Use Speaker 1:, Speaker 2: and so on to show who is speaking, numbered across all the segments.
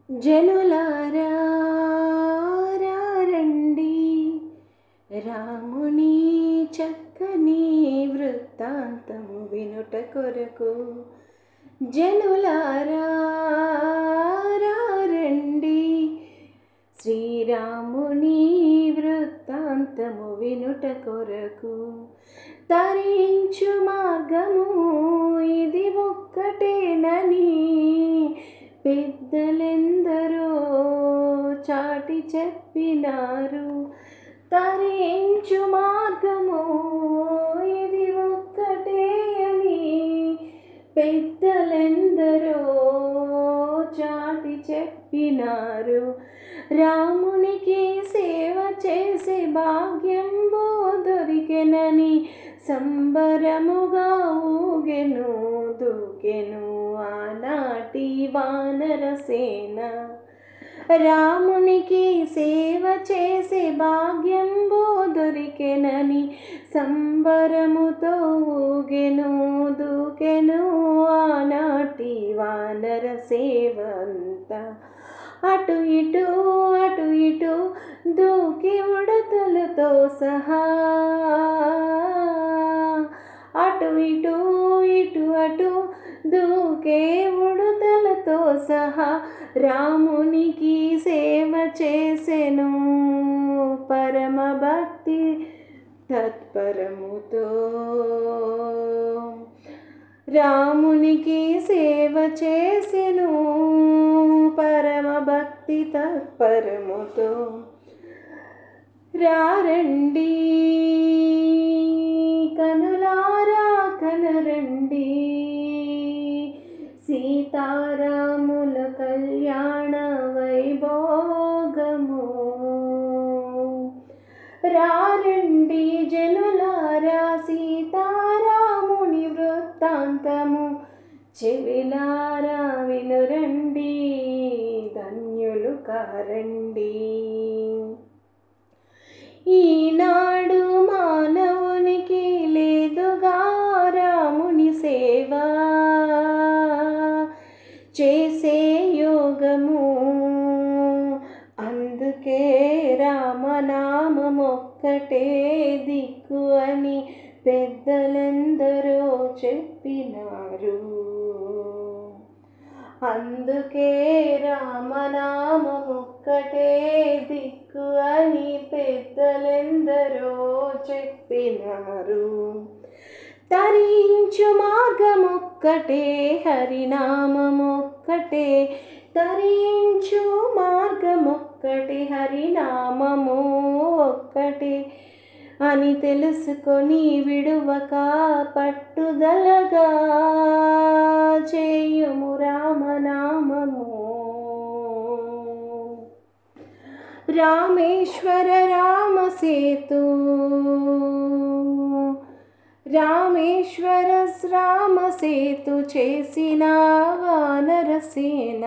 Speaker 1: జనులారా రండి, రాముని చక్కని వృత్తాంతము వినుట కొరకు. జనులారా రండి, శ్రీరాముని వృత్తాంతము వినుట కొరకు. తరించు మార్గము ఇది ఒక్కటేనని పెద్దలెందరో చాటి చెప్పినారు. తరించు మార్గము ఇది ఒక్కటే అని పెద్దలెందరో చాటి చెప్పినారు. రామునికి సేవ చేసే భాగ్యంబో దొరికెనని సంబరముగా ఊగెను దూకెను ఆనాటి వానరసేన. రామునికి సేవ చేసే భాగ్యంబో దొరికెనని సంబరముతో ఊగెను దూకెను ఆనాటి వానర సేవంతా. అటు ఇటు దూకి ఉడతలతో సహా, అటు ఇటు దూకే ఉడతలతో సహా రామునికి సేవ చేసెను పరమ భక్తి తత్పరముతో. రామునికి సేవ చేసెను పరమ భక్తి తత్పరముతో. రండి కనులారా కనరండి, సీతారాముల కళ్యాణ వైభోగము. రండి జనులారా, సీతారాముని వృత్తాంతము చెవిలారా వినురండి, ధన్యులు కారండి. ఈనాడు మానవునికి లేదుగా రాముని సేవ చేసే యోగము. అందుకే రామనామమొక్కటే దిక్కు అని పెద్దలెందరో చెప్పినారు. అందుకే రామనామమొక్కటే దిక్కు అని పెద్దలెందరో చెప్పినారు. తరించు మార్గమొక్కటే హరినామమొక్కటే, తరించు మార్గమొక్కటే హరినామము ఒక్కటే అని తెలుసుకొని విడువక పట్టుదలగా చేయుము రామనామము. రామేశ్వర రామసేతు, రామేశ్వర రామసేతు చేసిన వానరసేన.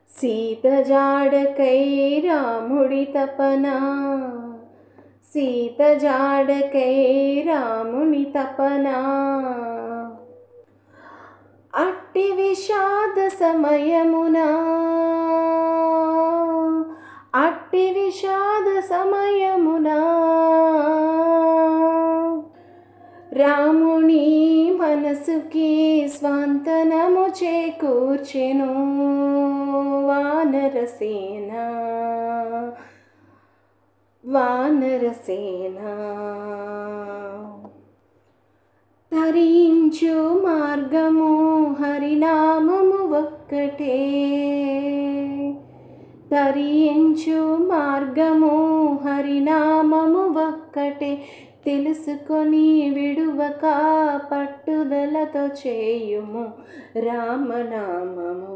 Speaker 1: సీత జాడకై రాముడి తపన, సీత జాడకై రాముని తపన. అట్టి విషాద సమయమున, అట్టి విషాద సమయమున రాముని మనసుకి స్వాంతనము చేకూర్చెను వానరసేన. వానరసేన తరించు మార్గము హరినామము ఒక్కటే, తరించు మార్గము హరినామము ఒక్కటే తెలుసుకొని విడువక పట్టుదలతో చేయుము రామనామము.